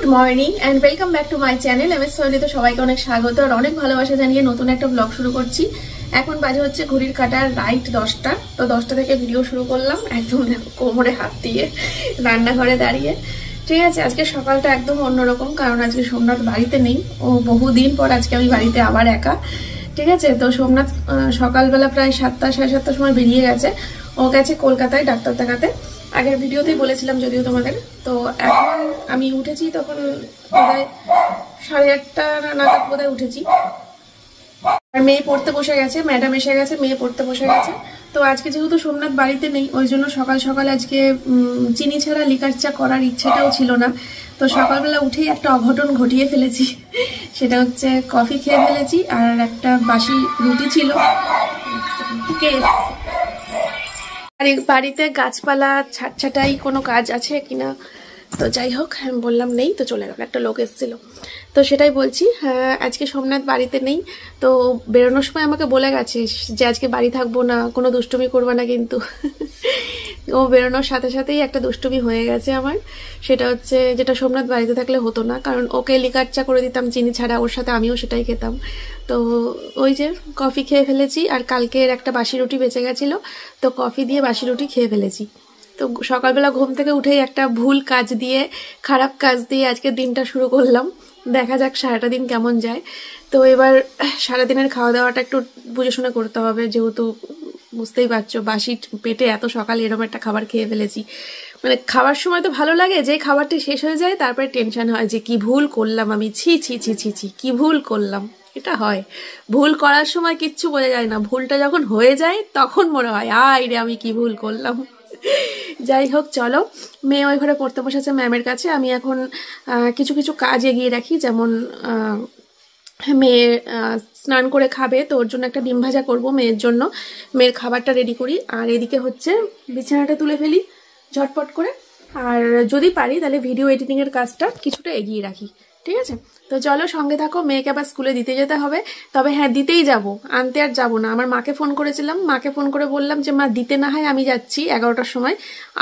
Good morning and welcome back to my channel MS সোয়েলিতে সবাইকে অনেক স্বাগত আর অনেক ভালোবাসা জানিয়ে নতুন একটা ব্লগ শুরু করছি। এখন বাজে হচ্ছে ঘড়ির কাঁটার রাইট 10টা। তো 10টা থেকে ভিডিও শুরু করলাম, একদম কোমরে হাত দিয়ে রান্নাঘরে দাঁড়িয়ে। ঠিক আছে, আজকে সকালটা একদম অন্যরকম, কারণ আজকে সোমনাথ বাড়িতে নেই। ও বহুদিন পর আজকে আমি বাড়িতে আবার একা। ঠিক আছে, তো সোমনাথ সকালবেলা প্রায় 7টা সাড়ে 7টার সময় বেরিয়ে গেছে। ও গেছে কলকাতায় ডাক্তার দেখাতে। আগের ভিডিওতেই বলেছিলাম যদিও তোমাদের। তো এখন আমি উঠেছি তখন বোধহয় 8:30 নাগাদ বোধহয় উঠেছি। আর মেয়ে পড়তে বসে গেছে, ম্যাডাম এসে গেছে, মেয়ে পড়তে বসে গেছে। তো আজকে যেহেতু সোমনাথ বাড়িতে নেই, ওই জন্য সকাল সকাল আজকে চিনি ছাড়া লিকার চা করার ইচ্ছাটাও ছিল না। তো সকালবেলা উঠেই একটা অঘটন ঘটিয়ে ফেলেছি। সেটা হচ্ছে কফি খেয়ে ফেলেছি, আর একটা বাসি রুটি ছিল। বাড়িতে গাছপালা ছাটাই কোনো কাজ আছে কিনা, তো যাই হোক আমি বললাম নেই, তো চলে গেল। একটা লোক এসেছিল, তো সেটাই বলছি। হ্যাঁ, আজকে সোমনাথ বাড়িতে নেই। তো বেরোনোর সময় আমাকে বলে গেছে যে আজকে বাড়ি থাকবো না, কোনো দুষ্টুমি করবে না কিন্তু। ও বেরোনোর সাথে সাথেই একটা দুষ্টুমি হয়ে গেছে আমার। সেটা হচ্ছে যেটা সোমনাথ বাড়িতে থাকলে হতো না, কারণ ওকে লিকার চা করে দিতাম চিনি ছাড়া, ওর সাথে আমিও সেটাই খেতাম। তো ওই যে কফি খেয়ে ফেলেছি, আর কালকের একটা বাসি রুটি বেঁচে গেছিলো, তো কফি দিয়ে বাসি রুটি খেয়ে ফেলেছি। তো সকালবেলা ঘুম থেকে উঠেই একটা ভুল কাজ দিয়ে, খারাপ কাজ দিয়ে আজকে দিনটা শুরু করলাম। দেখা যাক সারাটা দিন কেমন যায়। তো এবার সারাদিনের খাওয়া দাওয়াটা একটু বুঝেশুনে করতে হবে, যেহেতু বুঝতেই পারছো বাসি পেটে এত সকালে এরকম একটা খাবার খেয়ে ফেলেছি। মানে খাবার সময় তো ভালো লাগে, যে খাবারটি শেষ হয়ে যায় তারপরে টেনশন হয় যে কি ভুল করলাম আমি, ছি ছি ছি ছি ছি কি ভুল করলাম। এটা হয়, ভুল করার সময় কিচ্ছু বোঝা যায় না, ভুলটা যখন হয়ে যায় তখন মনে হয় আয় রে আমি কি ভুল করলাম। যাই হোক, চলো। মেয়ে ওই ঘরে পড়তে বসেছে ম্যামের কাছে। আমি এখন কিছু কিছু কাজ এগিয়ে রাখি, যেমন মেয়ে স্নান করে খাবে, তো ওর জন্য একটা ডিম ভাজা করবো মেয়ের জন্য। মেয়ের খাবারটা রেডি করি, আর এদিকে হচ্ছে বিছানাটা তুলে ফেলি ঝটপট করে। আর যদি পারি তাহলে ভিডিও এডিটিংয়ের কাজটা কিছুটা এগিয়ে রাখি। ঠিক আছে, তো চলো সঙ্গে থাকো। মেয়েকে আবার স্কুলে দিতে যেতে হবে, তবে হ্যাঁ দিতেই যাব, আনতে আর যাবো না। আমার মাকে ফোন করেছিলাম, মাকে ফোন করে বললাম যে মা দিতে না হয় আমি যাচ্ছি 11টার সময়,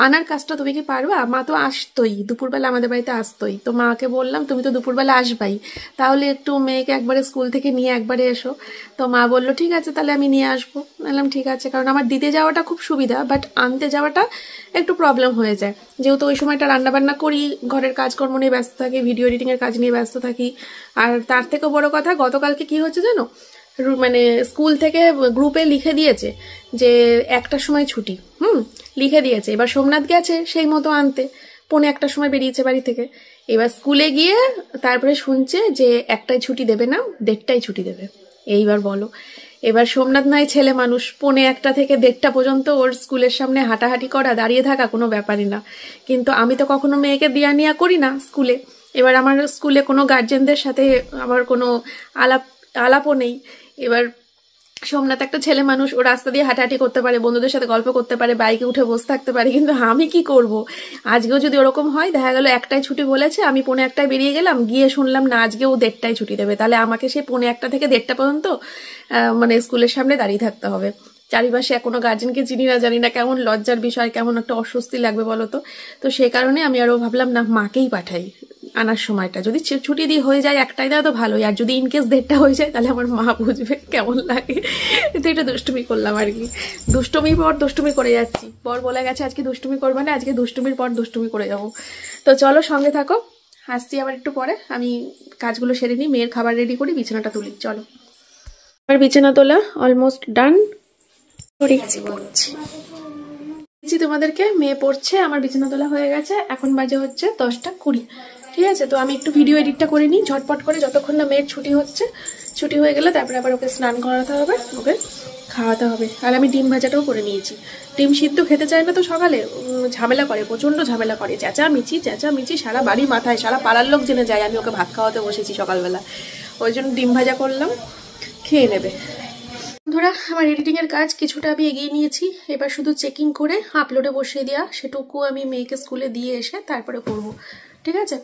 আনার কাজটা তুমি কি পারবা? মা তো আসতোই, দুপুরবেলা আমাদের বাড়িতে আসতোই। তো মাকে বললাম তুমি তো দুপুরবেলা আসবাই, তাহলে একটু মেয়েকে একবারে স্কুল থেকে নিয়ে একবারে এসো। তো মা বললো ঠিক আছে তাহলে আমি নিয়ে আসবো। বললাম ঠিক আছে, কারণ আমার দিতে যাওয়াটা খুব সুবিধা, বাট আনতে যাওয়াটা একটু প্রবলেম হয়ে যায়, যেহেতু ওই সময়টা রান্নাবান্না করি, ঘরের কাজকর্ম নিয়ে ব্যস্ত থাকি, ভিডিও এডিটিংয়ের কাজ নিয়ে ব্যস্ত থাকি। আর তার থেকেও বড় কথা, গতকালকে কি হচ্ছে জানো, মানে স্কুল থেকে গ্রুপে লিখে দিয়েছে যে 1টার সময় ছুটি। লিখে দিয়েছে। এবার সোমনাথ গেছে সেই মতো আনতে, 1:45 সময় বেরিয়েছে বাড়ি থেকে। এবার স্কুলে গিয়ে তারপরে শুনছে যে 1টায় ছুটি দেবে না, 1:30টায় ছুটি দেবে। এইবার বলো, এবার সোমনাথ নয় ছেলে মানুষ, 1:45 থেকে 1:30 পর্যন্ত ওর স্কুলের সামনে হাঁটাহাঁটি করা, দাঁড়িয়ে থাকা কোনো ব্যাপারই না। কিন্তু আমি তো কখনো মেয়েকে দেয়া নেয়া করি না স্কুলে। এবার আমার স্কুলে কোনো গার্জেনদের সাথে আমার কোনো আলাপও নেই। এবার সোমনাথ একটা ছেলে মানুষ, ও রাস্তা দিয়ে হাঁটাহাঁটি করতে পারে, বন্ধুদের সাথে গল্প করতে পারে, বাইকে উঠে বসে থাকতে পারে, কিন্তু আমি কি করব? আজকেও যদি ওরকম হয়, দেখা গেল 1টায় ছুটি বলেছে, আমি 1:45 বেরিয়ে গেলাম, গিয়ে শুনলাম না আজকেও 1:30টায় ছুটি দেবে, তাহলে আমাকে সেই 1:45 থেকে 1:30 পর্যন্ত মানে স্কুলের সামনে দাঁড়িয়ে থাকতে হবে। চারিপাশে কোনো গার্জেনকে চিনি না, জানি না, কেমন লজ্জার বিষয়, কেমন একটা অস্বস্তি লাগবে বলো তো। তো সেই কারণে আমি আরো ভাবলাম না, মাকেই পাঠাই আনার সময়টা। যদি ছুটি দিয়ে হয়ে যায় 1টায় দেওয়া তো ভালোই, আর যদি ইনকেস 1:30 হয়ে যায় তাহলে আমার মা বুঝবে কেমন লাগে। তো এটা দুষ্টুমি করলাম আর কি, দুষ্টুমির পর দুষ্টুমি করে যাচ্ছি। বর বলে গেছে আজকে দুষ্টুমি করবে না, আজকে দুষ্টুমির পর দুষ্টুমি করে যাবো। তো চলো সঙ্গে থাকো, আসছি আবার একটু পরে। আমি কাজগুলো সেরে নিই, মেয়ের খাবার রেডি করি, বিছানাটা তুলি। চলো, আমার বিছানা তোলা অলমোস্ট ডান। তোমাদেরকে মেয়ে পড়ছে, আমার বিছানা তোলা হয়ে গেছে, এখন বাজে হচ্ছে 10:20। ঠিক আছে, তো আমি একটু ভিডিও এডিটটা করে নিই ঝটপট করে, যতক্ষণ না মেয়ের ছুটি হচ্ছে। ছুটি হয়ে গেলে তারপরে আবার ওকে স্নান করাতে হবে, ওকে খাওয়াতে হবে। আর আমি ডিম ভাজাটাও করে নিয়েছি। ডিম সিদ্ধ খেতে চায় না তো সকালে, ঝামেলা করে, প্রচণ্ড ঝামেলা করে, চেঁচামেচি সারা বাড়ি মাথায়, সারা পাড়ার লোক জেনে যায় আমি ওকে ভাত খাওয়াতে বসেছি সকালবেলা। ওই জন্য ডিম ভাজা করলাম, খেয়ে নেবে। বন্ধুরা, আমার এডিটিংয়ের কাজ কিছুটা আমি এগিয়ে নিয়েছি, এবার শুধু চেকিং করে আপলোডে বসিয়ে দেওয়া, সেটুকু আমি মেয়েকে স্কুলে দিয়ে এসে তারপরে করব। ঠিক আছে,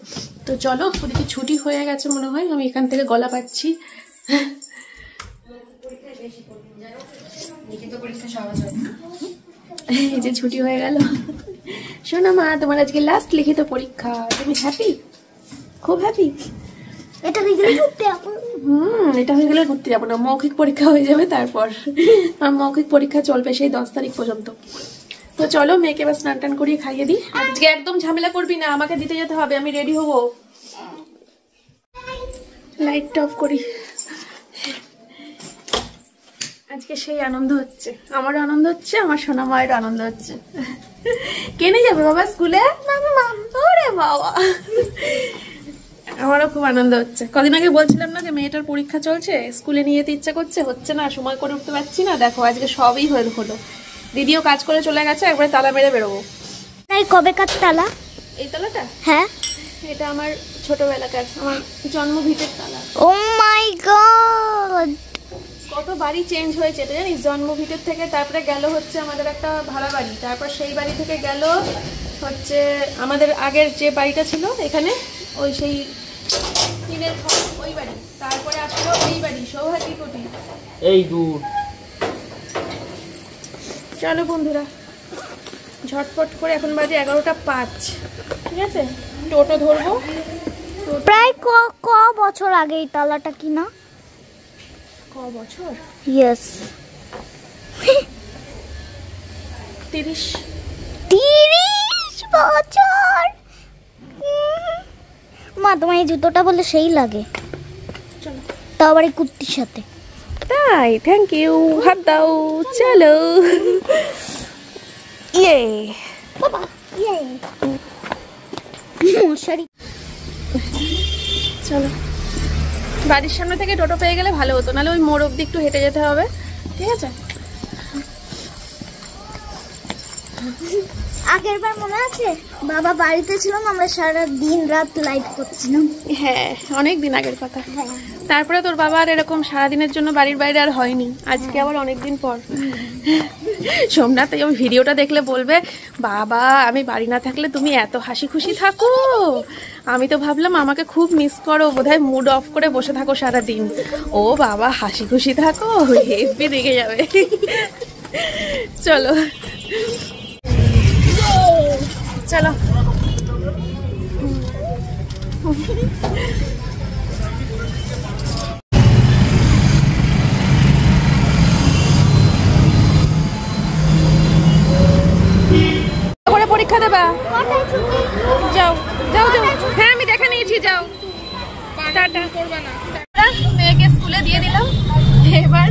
তো চলো। ওদিকে ছুটি হয়ে গেছে মনে হয়, আমি এখান থেকে গলা পাচ্ছি। এই যে ছুটি হয়ে গেল। শোনো মা, তোমার আজকে লাস্ট লিখিত পরীক্ষা, তুমি হ্যাপি? খুব হ্যাপি। এটা হয়ে গেলে ঘুরতে যাবো। এটা হয়ে গেলে ঘুরতে যাবো না, মৌখিক পরীক্ষা হয়ে যাবে তারপর। আমার মৌখিক পরীক্ষা চলবে সেই 10 তারিখ পর্যন্ত। তো চলো মেয়েকে এবার স্নান টান করিয়ে খাইয়ে দিই। আজকে একদম ঝামেলা করবি না, আমাকে দিতে যেতে হবে, আমি রেডি হবো। লাইটটা অফ করি। আজকে সেই আনন্দ হচ্ছে, আমারও আনন্দ হচ্ছে, আমার সোনা মায়ের আনন্দ হচ্ছে। কে নিয়ে যাবে বাবা স্কুলে? ওরে বাবা, আমারও খুব আনন্দ হচ্ছে। কদিন আগে বলছিলাম না যে মেয়েটার পরীক্ষা চলছে, স্কুলে নিয়ে যেতে ইচ্ছা করছে, হচ্ছে না, সময় করে উঠতে পারছি না। দেখো আজকে সবই হলো। দিদিও কাজ করে চলে গেছে, একবারে তালা মেরে বেরোবো। এই কবেকার তালা? এই তালাটা? হ্যাঁ, এটা আমার ছোটবেলাকার, আমার জন্ম ভিটের তালা। ও মাই গড, কত বাড়ি চেঞ্জ হয়েছে এটা জানিস? জন্ম ভিটের থেকে তারপরে গেল হচ্ছে আমাদের একটা ভাড়া বাড়ি, তারপর সেই বাড়ি থেকে গেল হচ্ছে আমাদের আগের যে বাড়িটা ছিল এখানে, ওই সেই টিনের ওই বাড়ি, তারপরে আসলো এই বাড়ি সৌভাগ্য কোটি। এই দূর। চলো বন্ধুরা ঝটপট করে, এখন বাজে 11:05, ঠিক আছে? টোটো ধরবো। প্রায় ক বছর আগে এই তালাটা কিনা? ক বছর? ইয়েস, 30 বছর। মা, তোমার এই জুতোটা বলে সেই লাগে। চলো। তাও আবার এই কুর্তির সাথে। তাই, থ্যাংক ইউ, হাত দাও। চলো। ইয়ে বাবা, ইয়ে মশারি। চলো, বাড়ির সামনে থেকে টোটো পেয়ে গেলে ভালো হতো, নাহলে ওই মোড় অব্দি একটু হেঁটে যেতে হবে, ঠিক আছে? আগের বার মনে আছে বাবা বাড়িতে ছিলাম, আমরা সারা দিন রাত লাইট করছিলাম। হ্যাঁ, অনেক দিন আগের কথা। হ্যাঁ, তারপরে তোর বাবা আর এরকম সারাদিনের জন্য বাড়ির বাইরে আর হয়নি, আজকে আবার অনেকদিন পর। সোমনাথ এই ভিডিওটা দেখলে বলবে, বাবা আমি বাড়ি না থাকলে তুমি এত হাসি খুশি থাকো, আমি তো ভাবলাম আমাকে খুব মিস করো, বোধহয় মুড অফ করে বসে থাকো সারাদিন। ও বাবা, হাসি খুশি থাকো, হেব্বি রেগে যাবে। চলো চলো। পরীক্ষা দেবা? যাও যাও যাও। হ্যাঁ আমি দেখে নিয়েছি, যাও। মেয়েকে স্কুলে দিয়ে দিলাম, এবার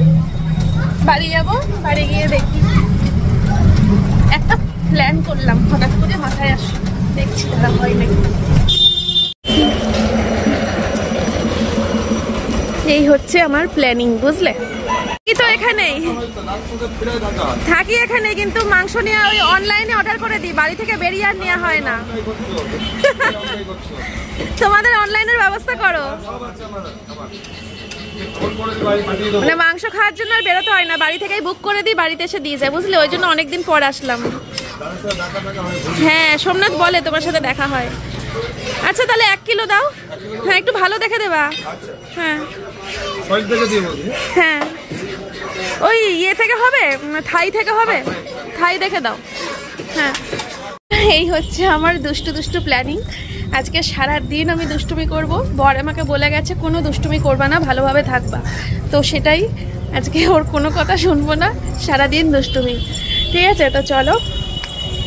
বাড়ি যাবো। বাড়ি গিয়ে দেখি, একটা প্ল্যান করলাম হঠাৎ করে মাথায় আসলো, দেখছি দাদা হয় নাকি। এই হচ্ছে আমার প্ল্যানিং, বুঝলে? কি তো এখানেই থাকি, এখানে কিন্তু মাংস নিয়ে ওই অনলাইনে অর্ডার করে দিই, বাড়ি থেকে বেরিয়ে আর নেওয়া হয় না। তোমাদের অনলাইনের ব্যবস্থা করো, মানে মাংস খাওয়ার জন্য আর বেরোতে হয় না, বাড়ি থেকেই বুক করে দিই, বাড়িতে এসে দিয়ে যায়, বুঝলে? ওই জন্য অনেকদিন পর আসলাম। হ্যাঁ, সোমনাথ বলে তোমার সাথে দেখা হয়। আচ্ছা তাহলে 1 কিলো দাও। হ্যাঁ, একটু ভালো দেখে দেবা। হ্যাঁ হ্যাঁ, ওই ইয়ে থেকে হবে, থাই থেকে হবে, থাই দেখে দাও। হ্যাঁ, এই হচ্ছে আমার দুষ্টু দুষ্টু প্ল্যানিং। আজকে সারা দিন আমি দুষ্টুমি করব, বর আমাকে বলে গেছে কোনো দুষ্টুমি করবা না, ভালোভাবে থাকবা, তো সেটাই আজকে, ওর কোনো কথা শুনবো না, সারাদিন দুষ্টুমি, ঠিক আছে? তো চলো,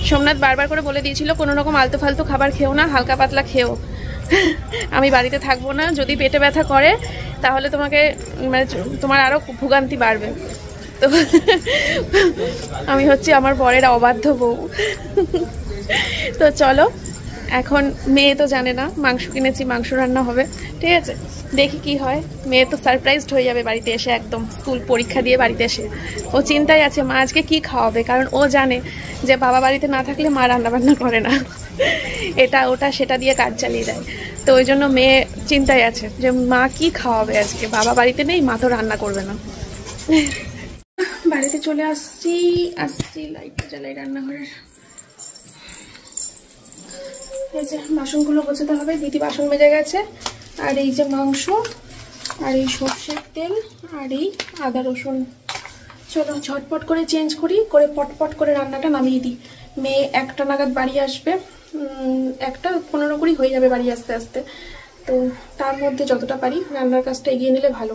সোমনাথ বারবার করে বলে দিয়েছিল কোনো রকম আলতু ফালতু খাবার খেও না, হালকা পাতলা খেও। আমি বাড়িতে থাকবো না, যদি পেটে ব্যথা করে তাহলে তোমাকে মানে তোমার আরও ভোগান্তি বাড়বে। তো আমি হচ্ছে আমার বরের অবাধ্য বউ। তো চলো, এখন মেয়ে তো জানে না, মাংস কিনেছি, মাংস রান্না হবে, ঠিক আছে? দেখি কি হয়। মেয়ে তো সারপ্রাইজড হয়ে যাবে বাড়িতে এসে, একদম স্কুল পরীক্ষা দিয়ে বাড়িতে এসে ও চিন্তায় আছে মা আজকে কি খাওয়াবে, কারণ ও জানে যে বাবা বাড়িতে না থাকলে মা রান্নাবান্না করে না, এটা ওটা সেটা দিয়ে কাজ চালিয়ে দেয়। তো ওই জন্য মেয়ে চিন্তায় আছে যে মা কি খাওয়াবে আজকে, বাবা বাড়িতে নেই, মা তো রান্না করবে না। বাড়িতে চলে আসছি, লাইট জ্বালাই রান্নাঘরের। এই যে বাসনগুলো গোছাতে হবে, দিদি বাসন মেজে গেছে, আর এই যে মাংস, আর এই সর্ষের তেল, আর এই আদা রসুন। চলো ঝটপট করে চেঞ্জ করি, করে পটপট করে রান্নাটা নামিয়ে দিই। মেয়ে 1টা নাগাদ বাড়ি আসবে, 1টা 15 কুড়ি হয়ে যাবে বাড়ি আসতে আসতে। তো তার মধ্যে যতটা পারি রান্নার কাজটা এগিয়ে নিলে ভালো,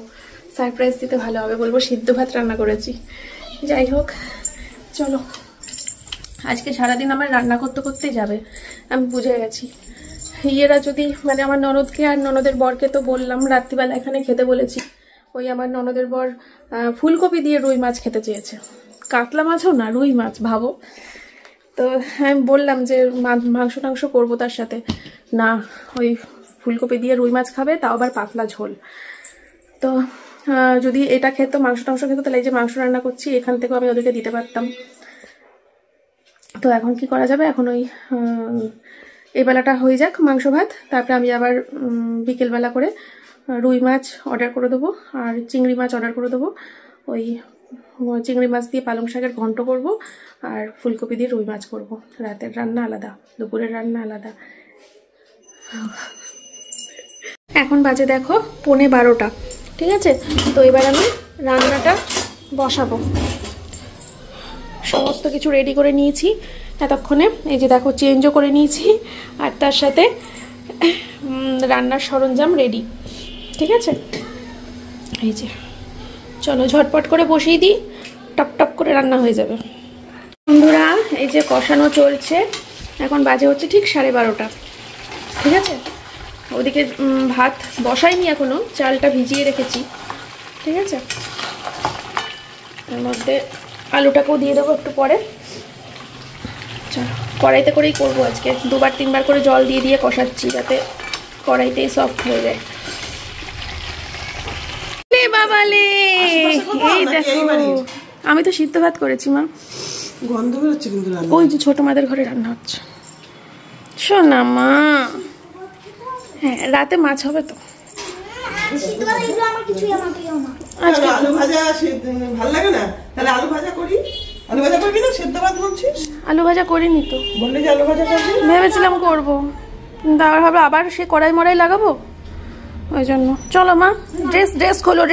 সারপ্রাইজ দিতে ভালো হবে, বলবো সিদ্ধ ভাত রান্না করেছি। যাই হোক চলো, আজকে সারাদিন আমার রান্না করতে করতেই যাবে, আমি বুঝে গেছি। এরা যদি মানে আমার ননদকে আর ননদের বরকে তো বললাম রাত্রিবেলা এখানে খেতে বলেছি, ওই আমার ননদের বর ফুলকপি দিয়ে রুই মাছ খেতে চেয়েছে, কাতলা মাছও না রুই মাছ, ভাবো। তো আমি বললাম যে মাংস টাংস করবো তার সাথে, না ওই ফুলকপি দিয়ে রুই মাছ খাবে, তাও আবার পাতলা ঝোল। তো যদি এটা খেতো, মাংস টাংস খেতো, তাহলে এই যে মাংস রান্না করছি এখান থেকেও আমি ওদেরকে দিতে পারতাম। তো এখন কি করা যাবে, এখন ওই এই বেলাটা হয়ে যাক মাংস ভাত, তারপরে আমি আবার বিকেলবেলা করে রুই মাছ অর্ডার করে দেবো আর চিংড়ি মাছ অর্ডার করে দেবো। ওই চিংড়ি মাছ দিয়ে পালং শাকের ঘন্ট করব আর ফুলকপি দিয়ে রুই মাছ করব। রাতের রান্না আলাদা, দুপুরের রান্না আলাদা। এখন বাজে দেখো 11:15, ঠিক আছে। তো এবার আমি রান্নাটা বসাবো, সমস্ত কিছু রেডি করে নিয়েছি এতক্ষণে, এই যে দেখো চেঞ্জও করে নিয়েছি, আর তার সাথে রান্নার সরঞ্জাম রেডি, ঠিক আছে। এই যে চলো ঝটপট করে বসিয়ে দিই, টপ টপ করে রান্না হয়ে যাবে। বন্ধুরা এই যে কষানো চলছে, এখন বাজে হচ্ছে ঠিক 12:30, ঠিক আছে। ওদিকে ভাত বসাইনি এখনো, চালটা ভিজিয়ে রেখেছি, ঠিক আছে। এর মধ্যে আলুটাকেও দিয়ে দেবো একটু পরে। চলো কড়াইতে করেই করবো আজকে, 2-3 করে জল দিয়ে দিয়ে কষাচ্ছি যাতে কড়াইতেই সফট হয়ে যায়। বাবালে এই দেখো, আমি তো সিদ্ধ ভাত করেছি মা, গন্ধ বেরোচ্ছে কিন্তু রান্না। ওই যে ছোট মাদের ঘরে রান্না হচ্ছে। শোনা মা, হ্যাঁ রাতে মাছ হবে তো। আচ্ছা আলু ভাজা ভালো লাগে না, তাহলে আলু ভাজা করি। আলু ভাজা করবি না, সেদ্ধ ভাত বলছিস? আলু ভাজা করিনি তো, বললে যে আলু ভাজা করবি, ভেবেছিলাম করবো, কিন্তু আবার সে কড়াই মড়াই লাগাবো, ওই জন্য। চলো মা ড্রেস খোলো,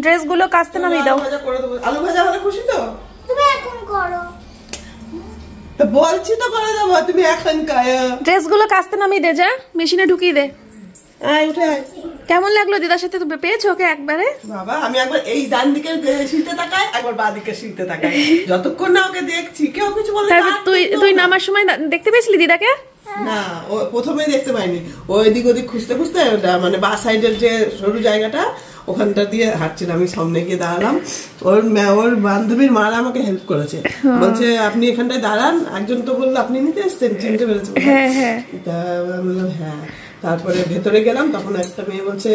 ড্রেসগুলো কাচতে নামিয়ে দাও। আলু ভাজা হলে খুশি তো? তুমি এখন করো। তো বলছি তো করে দেবো, তুমি এখন ড্রেসগুলো কাচতে নামিয়ে দে, যা মেশিনে ঢুকিয়ে দে। উঠে কেমন লাগলো দিদার সাথে? তো পেয়েছো ওকে একবারে? বাবা আমি একবার এই ডান দিকে শিলতে তাকাই, একবার বাঁ দিকে শিলতে তাকাই, যতক্ষণ না ওকে দেখছি কেউ কিছু বলে। তুই নামার সময় দেখতে পেয়েছিলি দিদাকে? না, ও প্রথমেই দেখতে পাইনি, ও এদিক ওদিক খুঁজতে খুঁজতে মানে বা সাইডের যে সরু জায়গাটা ওখানটা দিয়ে হাঁটছিল, আমি সামনে গিয়ে দাঁড়ালাম। ওর বান্ধবীর মারা আমাকে হেল্প করেছে, বলছে আপনি এখানটায় দাঁড়ান, একজন তো বললো আপনি নিতে এসছেন, চিনতে পেরেছে। তা বললাম হ্যাঁ। তারপরে ভেতরে গেলাম, তখন একটা মেয়ে বলছে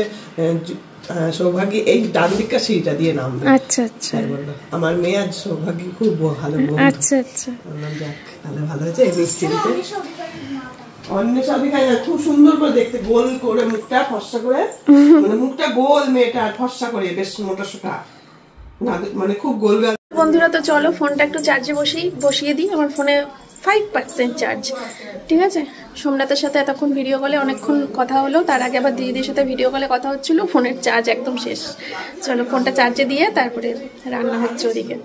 সৌভাগী এই ডান দিকটা সিঁড়িটা দিয়ে নামবে। আচ্ছা আচ্ছা, বললো আমার মেয়ে আজ সৌভাগী খুব ভালো। আচ্ছা আচ্ছা, বললাম যাক তাহলে ভালো হয়েছে। এই মিষ্টিতে অন্য সবই খাই না, খুব সুন্দর করে দেখতে, গোল করে মুখটা, ফর্সা করে, মানে মুখটা গোল, মেয়েটা ফর্সা করে, বেশ মোটা সোটা, মানে খুব গোল। বন্ধুরা তো চলো ফোনটা একটু চার্জে বসিয়ে দিই, আমার ফোনে 5% চার্জ, ঠিক আছে। সোমনাথের সাথে এতক্ষণ ভিডিও কলে অনেকক্ষণ কথা হলো, তার আগে আবার দিদির সাথে ভিডিও কলে কথা হচ্ছিল, ফোনের চার্জ একদম শেষ। চলো ফোনটা চার্জে দিয়ে তারপরে রান্না হচ্ছে ওদিকে।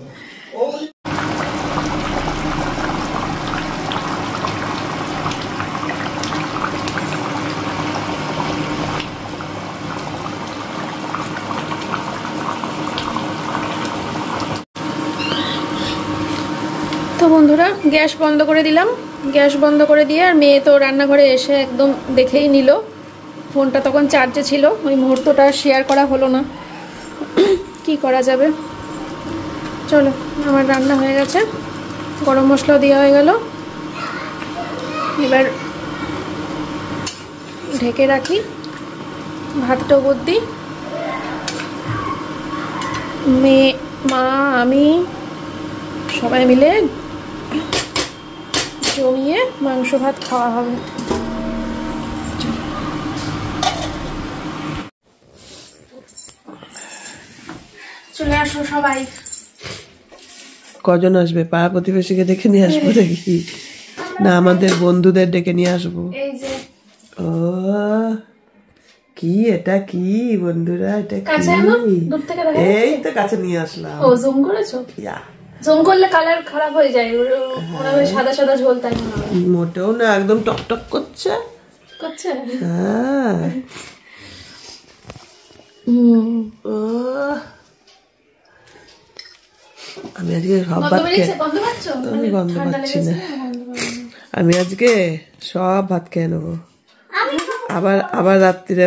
তো বন্ধুরা গ্যাস বন্ধ করে দিলাম, গ্যাস বন্ধ করে দিয়ে আর মেয়ে তো রান্নাঘরে এসে একদম দেখেই নিল, ফোনটা তখন চার্জে ছিল, ওই মুহূর্তটা শেয়ার করা হলো না, কি করা যাবে। চলো আমার রান্না হয়ে গেছে, গরম মশলাও দেওয়া হয়ে গেল, এবার ঢেকে রাখি, ভাতটা উপর দিই, মেয়ে মা আমি সবাই মিলে জমিয়ে মাংস ভাত খাওয়া হবে। চলে আসো সবাই। কজন আসবে? পাড়া প্রতিবেশীকে ডেকে নিয়ে আসবো নাকি, না আমাদের বন্ধুদের ডেকে নিয়ে আসবো? এই যে ও কি, এটা কি বন্ধুরা, এটা কি? এই তো কাছে নিয়ে আসলাম। ও জুম করেছো? জুম করলে কালার খারাপ হয়ে যায়, ওরা সাদা সাদা ঝোল, তাই না? মোটেও না, একদম টকটক করছে, করছে। আমি আজকে সব ভাত খেয়ে গন্ধ পাচ্ছি না। আমি আজকে সব ভাত খেয়ে নেবো। আবার রাত্রিরে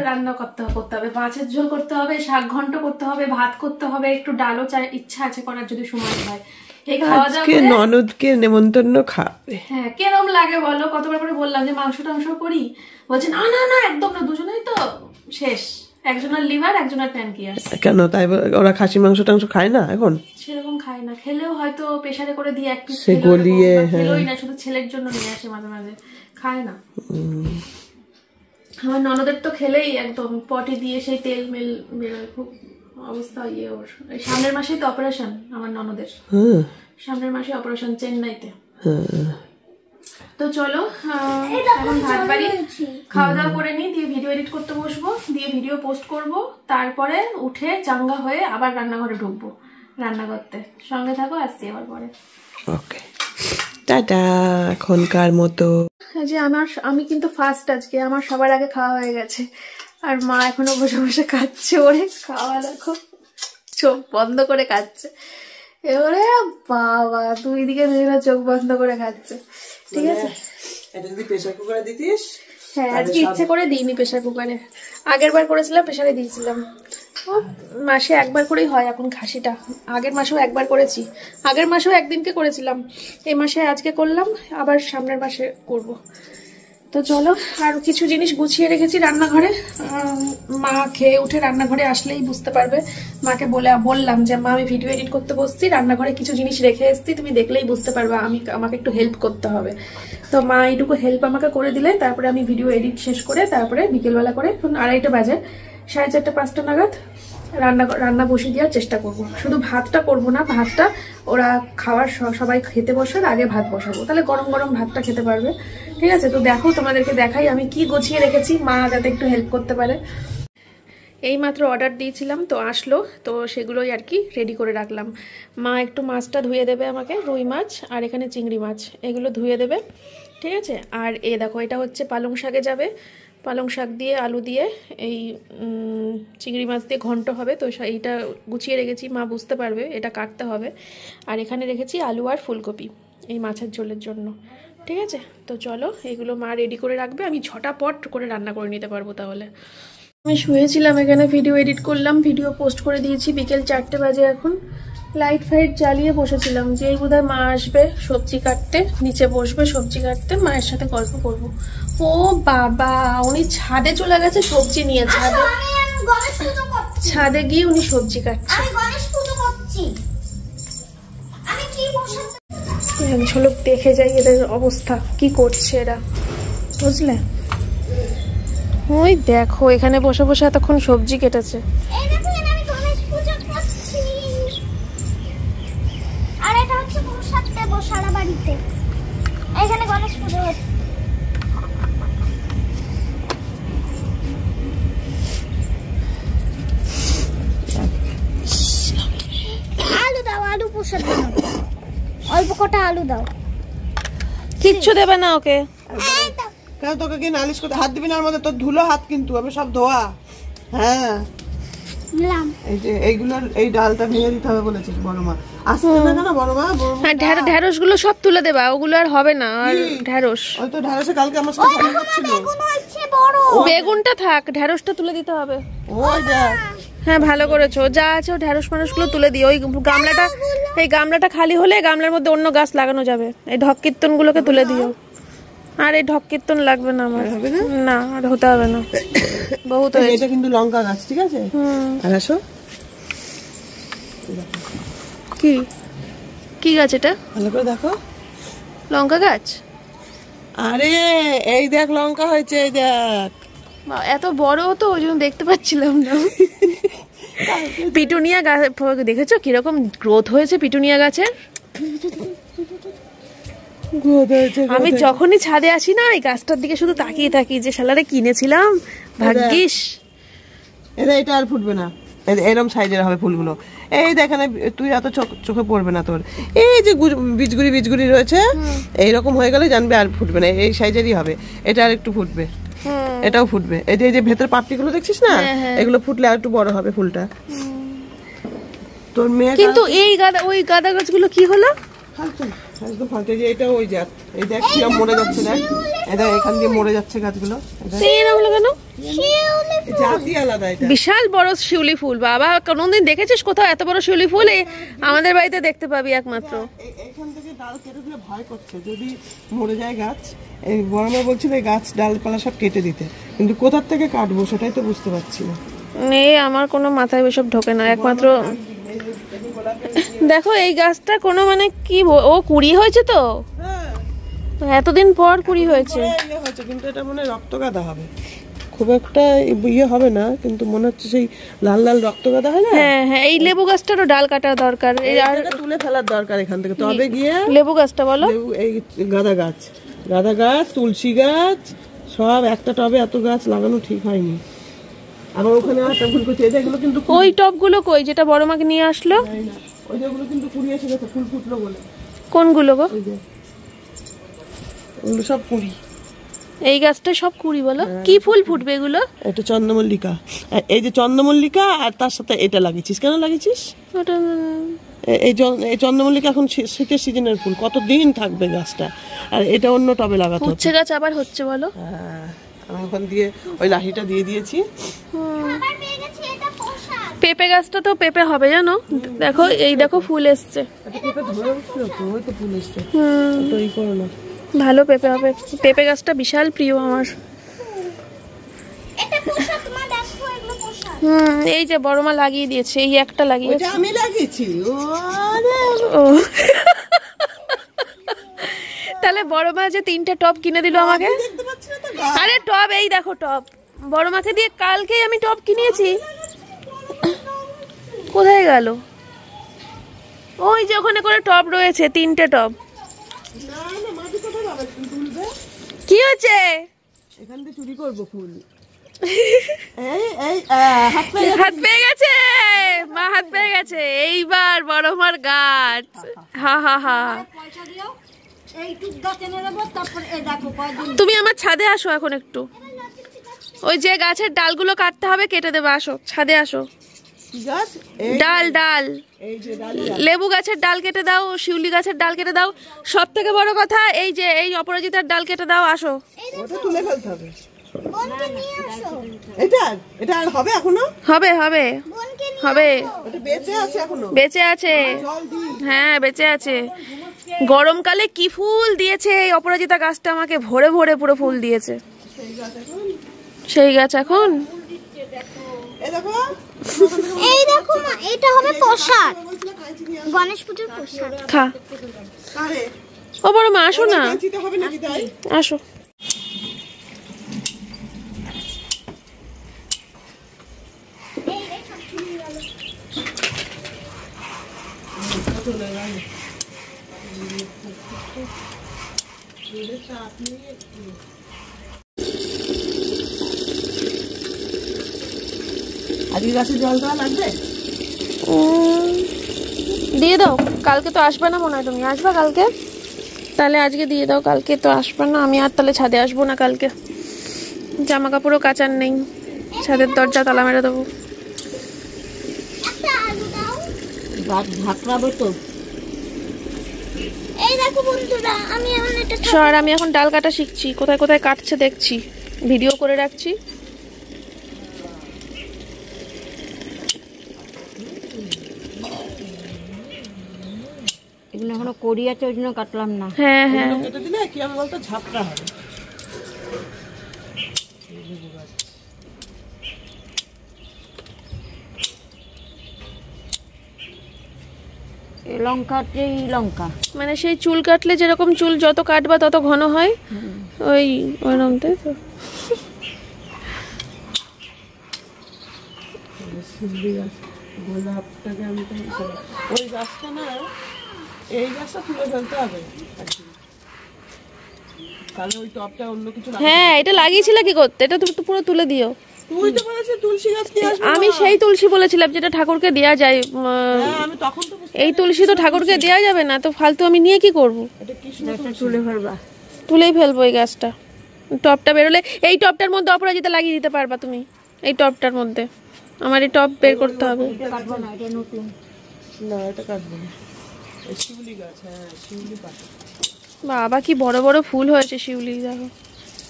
রান্না করতে হবে, মাছের ঝোল করতে হবে, শাক ঘন্ট করতে হবে, ভাত করতে হবে, একটু ডালও ইচ্ছা আছে করার যদি সময় হয়। আজকে ননদকে নেমন্তন্ন খাবে। হ্যাঁ, কেরম লাগে বলো? কতবার করে বললাম যে মাংস টাংস করি, বলছে না না না একদম না, দুজনেই তো শেষ, একজনের লিভার একজনের প্যানক্রিয়াস। কেন তাই ওরা খাসি মাংস টাংস খায় না এখন? সেরকম খায় না, খেলেও হয়তো প্রেসারে করে দিয়ে এক পিস গলিয়ে, খেলোই না, শুধু ছেলের জন্য নিয়ে আসে মাঝে মাঝে, খায় না। আমার ননদের তো খেলেই একদম পটি দিয়ে সেই তেল মেল বেরোয়, খুব অবস্থা ইয়ে ওর। সামনের মাসেই তো অপারেশন আমার ননদের, সামনের মাসে অপারেশন চেন্নাইতে। তো চলো এখন ভাত বাড়ি, খাওয়া দাওয়া করে নিই, দিয়ে ভিডিও এডিট করতে বসবো, দিয়ে ভিডিও পোস্ট করব, তারপরে উঠে চাঙ্গা হয়ে আবার রান্নাঘরে ঢুকবো রান্না করতে। সঙ্গে থাকো, আসছি আবার পরে। ওকে, টাটা। এখনকার মতো যে আমি কিন্তু ফার্স্ট আজকে, আমার সবার আগে খাওয়া হয়ে গেছে, আর মা এখনো বসে বসে খাচ্ছে। ওরে খাওয়া দেখো, চোখ বন্ধ করে খাচ্ছে। এবারে বাবা দুই দিকে দুইটা চোখ বন্ধ করে খাচ্ছে। ঠিক আছে, এটা যদি প্রেসার কুকারে দিতিস। হ্যাঁ, আজকে ইচ্ছে করে দিইনি প্রেসার কুকারে, আগের বার করেছিলাম প্রেসারে দিয়েছিলাম। মাসে একবার করেই হয় এখন খাসিটা, আগের মাসেও একবার করেছি, আগের মাসেও একদিনকে করেছিলাম, এই মাসে আজকে করলাম, আবার সামনের মাসে করব। তো চলো, আর কিছু জিনিস গুছিয়ে রেখেছি রান্নাঘরে, মা খেয়ে উঠে রান্নাঘরে আসলেই বুঝতে পারবে। মাকে বললাম যে মা আমি ভিডিও এডিট করতে বসছি, রান্নাঘরে কিছু জিনিস রেখে এসছি, তুমি দেখলেই বুঝতে পারবে, আমাকে একটু হেল্প করতে হবে। তো মা এইটুকু হেল্প আমাকে করে দিলে তারপরে আমি ভিডিও এডিট শেষ করে তারপরে বিকেলবেলা করে 2:30 বাজে, 4:30 5টা নাগাদ রান্না বসিয়ে দেওয়ার চেষ্টা করব। শুধু ভাতটা করব না, ভাতটা ওরা খাওয়ার সবাই খেতে বসার আগে ভাত বসাবো, তাহলে গরম গরম ভাতটা খেতে পারবে। ঠিক আছে, তো দেখো তোমাদেরকে দেখাই আমি কি গুছিয়ে রেখেছি, মা যাতে একটু হেল্প করতে পারে। এই মাত্র অর্ডার দিয়েছিলাম, তো আসলো, তো সেগুলোই আর কি রেডি করে রাখলাম। মা একটু মাছটা ধুয়ে দেবে আমাকে, রুই মাছ আর এখানে চিংড়ি মাছ, এগুলো ধুয়ে দেবে। ঠিক আছে, আর দেখো এটা হচ্ছে পালং শাকে যাবে, পালং শাক দিয়ে আলু দিয়ে এই চিংড়ি মাছ দিয়ে ঘন্ট হবে, তো এইটা গুছিয়ে রেখেছি, মা বুঝতে পারবে এটা কাটতে হবে। আর এখানে রেখেছি আলু আর ফুলকপি এই মাছের ঝোলের জন্য। ঠিক আছে, তো চলো এগুলো মা রেডি করে রাখবে, আমি ঝটাপট করে রান্না করে নিতে পারবো। তাহলে আমি শুয়েছিলাম এখানে, ভিডিও এডিট করলাম, ভিডিও পোস্ট করে দিয়েছি, বিকেল 4টে বাজে এখন। লাইট ফাইট জ্বালিয়ে বসেছিলাম, যে এই বোধহয় মা আসবে সবজি কাটতে, নিচে বসবে সবজি কাটতে, মায়ের সাথে গল্প করবো। ও বাবা, উনি ছাদে চলে গেছে সবজি নিয়ে, ছাদে গিয়ে উনি সবজি কাটছে। ঝলক দেখে যাই এদের অবস্থা কি করছে এরা, বুঝলে? ওই দেখো এখানে বসে বসে এতক্ষণ সবজি কেটেছে। এখানে গণেশ পুজো হচ্ছে। আলু দাও, আলু প্রসাদ বানাবো, অল্প কটা আলু দাও। কিচ্ছু দেবে না ওকে। কেন তোকে কি নালিশ করতে হাত দিবি না? ওর মধ্যে তোর ধুলো হাত, কিন্তু আমি সব ধোয়া। হ্যাঁ, এই যে এইগুলোর এই ডালটা ভেঙে দিতে হবে বলেছিস বড় মা, আসছে না কেন বড় মা? ঢেঁড়স গুলো সব তুলে দেবা, ওগুলো আর হবে না। আর ঢেঁড়স, ওই তো ঢেঁড়সে কালকে আমার সাথে কথা হচ্ছিল। বেগুনটা থাক, ঢেঁড়সটা তুলে দিতে হবে। ওই দেখ, হ্যাঁ ভালো করেছো, যা আছে ও ঢেঁড়স মানুষগুলো তুলে দিও। ওই গামলাটা, এই গামলাটা খালি হলে গামলার মধ্যে অন্য গাছ লাগানো যাবে। এই ঢক কীর্তন গুলোকে তুলে দিও। আর এই ঢক কীর্তন লাগবে না আমার, না আর হতে হবে না, বহুত হয়েছে। এটা কিন্তু লঙ্কা গাছ, ঠিক আছে? আর আসো, কি কি গাছ এটা? ভালো করে দেখো, লঙ্কা গাছ। আরে এই দেখ লঙ্কা হয়েছে, এই দেখ। এত বড় তো ওই জন্য দেখতে পাচ্ছিলাম না। পিটুনিয়া গাছ দেখেছো কিরকম গ্রোথ হয়েছে পিটুনিয়া গাছের? আমি যখনই ছাদে আসি না এই গাছটার দিকে শুধু তাকিয়ে থাকি যে শালারে কিনেছিলাম, ভাগ্যিস। এটা আর ফুটবে না, এরকম সাইজের হবে ফুলগুলো। এই দেখেন, তুই এত চোখে পড়বে না তোর। এই যে বীজগুড়ি রয়েছে, এইরকম হয়ে গেলে জানবে আর ফুটবে না, এই সাইজেরই হবে। এটা আর একটু ফুটবে, এটাও ফুটবে। এই যে ভেতর পাপড়িগুলো দেখছিস না, এগুলো ফুটলে আর একটু বড় হবে ফুলটা। তোর মেয়ে কিন্তু ওই গাঁদা গাছগুলো কি হলো? একদম ফালতু। যে এটা ওই জাত, এই দেখ কিরম মরে যাচ্ছে, দেখ এটা এখান দিয়ে মরে যাচ্ছে গাছগুলো। কেন? জাতই আলাদা। এটা বিশাল বড় শিউলি ফুল। বাবা, কোনদিন দেখেছিস কোথাও এত বড় শিউলি ফুল? আমাদের বাড়িতে দেখতে পাবি একমাত্র। এখান থেকে ডাল কেটে দিলে ভয় করছে যদি মরে যায় গাছ। এই বড় মা বলছিল এই গাছ ডালপালা সব কেটে দিতে, কিন্তু কোথার থেকে কাটবো সেটাই তো বুঝতে পারছি না। আমার কোনো মাথায় এসব ঢোকে না। একমাত্র দেখো এই গাছটা কোনো মানে কি, ও কুড়ি হয়েছে তো, এতদিন পর কুড়ি হয়েছে। কিন্তু এটা মনে রক্তগাঁদা হবে, খুব একটা ইয়ে হবে না, কিন্তু মনে হচ্ছে সেই লাল লাল রক্তগাঁদা হয় না। হ্যাঁ, এই লেবু গাছটারও ডাল কাটা দরকার, আর তুলে ফেলার দরকার এখান থেকে। তবে গিয়ে লেবু গাছটা বলো, এই গাঁদা গাছ, তুলসী গাছ সব একটা টবে এত গাছ লাগানো ঠিক হয়নি। আবার ওখানে একটা ভুল করছে, এগুলো কিন্তু ওই টবগুলো কই যেটা বড় মাকে নিয়ে আসলো, ওই যেগুলো কিন্তু কুড়ি এসে গেছে, ফুল ফুটলো বলে। কোনগুলো গো? ওগুলো সব কুড়ি। এই গাছটা সব কুড়ি বলো? কি ফুল ফুটবে এগুলো? এটা চন্দ্রমল্লিকা। এই যে চন্দ্রমল্লিকা, আর তার সাথে এটা লাগিয়েছিস। কেন লাগিয়েছিস? ওটা এই চন্দ্রমল্লিকা এখন শীতের সিজনের ফুল, কতদিন থাকবে গাছটা। আর এটা অন্য টবে লাগাতে উচ্ছে গাছ আবার হচ্ছে বলো। আমি ওখান দিয়ে ওই লাঠিটা দিয়ে দিয়েছি। পেঁপে গাছটা তো পেঁপে হবে জানো, দেখো এই দেখো ফুল এসছে। ভালো পেঁপে হবে। পেঁপে গাছটা বিশাল প্রিয় আমার। এই যে বড় মা লাগিয়ে দিয়েছে, এই একটা লাগিয়েছে। আমি লাগিয়েছি। তাহলে বড় মা যে 3টে টব কিনে দিল আমাকে। আরে টব, এই দেখো টব, বড় মাকে দিয়ে কালকেই আমি টব কিনেছি। কোথায় গেল? ওই যে ওখানে করে টব রয়েছে, 3টে টব। কি হচ্ছে? এখান থেকে চুরি করবো ফুল। হাত পেয়ে গেছে মা, হাত পেয়ে গেছে। এইবার বড় মার গাছ। হা তুমি আমার ছাদে আসো এখন একটু, ওই যে গাছের ডালগুলো কাটতে হবে কেটে দেবে। আসো ছাদে আসো। ডাল লেবু গাছের ডাল কেটে দাও, শিউলি গাছের ডাল কেটে দাও, সব থেকে বড় কথা এই যে এই অপরাজিতার ডাল কেটে দাও। আসো, ওটা তুলে ফেলতে হবে। এটা আর হবে এখনো? হবে। বেঁচে আছে এখনো? বেঁচে আছে, হ্যাঁ বেঁচে আছে। গরমকালে কি ফুল দিয়েছে এই অপরাজিতা গাছটা আমাকে, ভরে ভরে পুরো ফুল দিয়েছে। সেই গাছ এখন এই দেখো মা, এটা হবে প্রসাদ, গণেশ পূজার প্রসাদ। খা। ও বড় মা আসো না, আসো। আজকে গাছে জল দেওয়া লাগবে? দিয়ে দাও, কালকে তো আসবে না মনে হয়। তুমি আসবে কালকে? তাহলে আজকে দিয়ে দাও, কালকে তো আসবে না। আমি আর তাহলে ছাদে আসবো না কালকে, জামা কাপড়ও কাচার নেই, ছাদের দরজা তালা মেরে দেবো। আমি এখন ডাল কাটা শিখছি, কোথায় কোথায় কাটছে দেখছি, ভিডিও করে রাখছি। এগুলো এখনো করি আছে, ওই জন্য কাটলাম না। হ্যাঁ কেটে দিলে কি আমি বলতো ঝাপটা হবে। লঙ্কা মানে সেই চুল কাটলে যেরকম চুল যত কাটবা তত ঘন হয়, ওইরকম, তাই তো? গোলাপটাকে আমি তো ওই গাছটা না, এই গাছটা তুলে ফেলতে হবে তাহলে ওই টবটা অন্য কিছু। হ্যাঁ, এটা লাগিয়েছিলে কি করতে? এটা তুমি তো পুরো তুলে দিও। তুই তো বলেছিস তুলসী গাছ নিয়ে আসবি। আমি সেই তুলসী বলেছিলাম যেটা ঠাকুরকে দেয়া যায়। আমি তখন তো এই তুলসী তো ঠাকুরকে দেয়া যাবে না, তো ফালতু আমি নিয়ে কি করব? এটা কৃষ্ণ তুলে ফেলবা। তুলেই ফেলবো এই গাছটা। টপটা বেরোলে এই টপটার মধ্যে অপরাজিতা লাগিয়ে দিতে পারবা তুমি। এই টপটার মধ্যে আমার এই টপ বের করতে হবে। কাটবো না, এটা নতুন। না, এটা কাটবো না। এই শিউলি গাছ, হ্যাঁ শিউলি পাতা বাবা কি বড় বড় ফুল হয়েছে শিউলি, দেখো।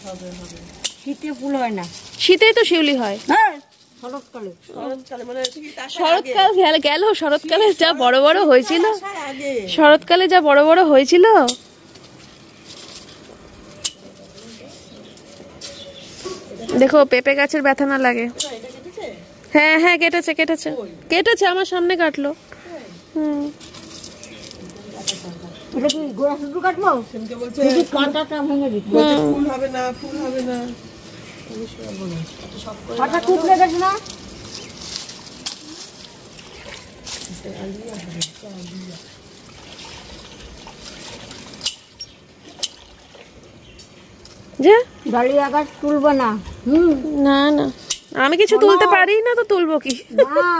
হবে হবে। শীতে ফুল হয় না, শীতেই তো শিউলি হয়। হ্যাঁ শরৎকালে। শরৎকালে মানে ঠিক তার শরৎকাল গেল, শরৎকালে যা বড় বড় হয়েছিল, আগে শরৎকালে যা বড় বড় হয়েছিল। দেখো পেঁপে গাছের ব্যথা না লাগে। এটা কেটেছে? হ্যাঁ হ্যাঁ কেটেছে কেটেছে কেটেছে, আমার সামনে কাটলো। হুম, এটা কি গোড়া শুধু কাটবো? সেদিনকে বলছে যদি কাঁটাটা ভেঙে দিত। বলছে ফুল হবে না, ফুল হবে না। আমি শোনাবো না। সব করে কাঁটা টুকরে গেছে না? যে ডালিয়া গাছ তুলবো না। না না আমি কিছু তুলতে পারি না, তো তুলবো কি? না,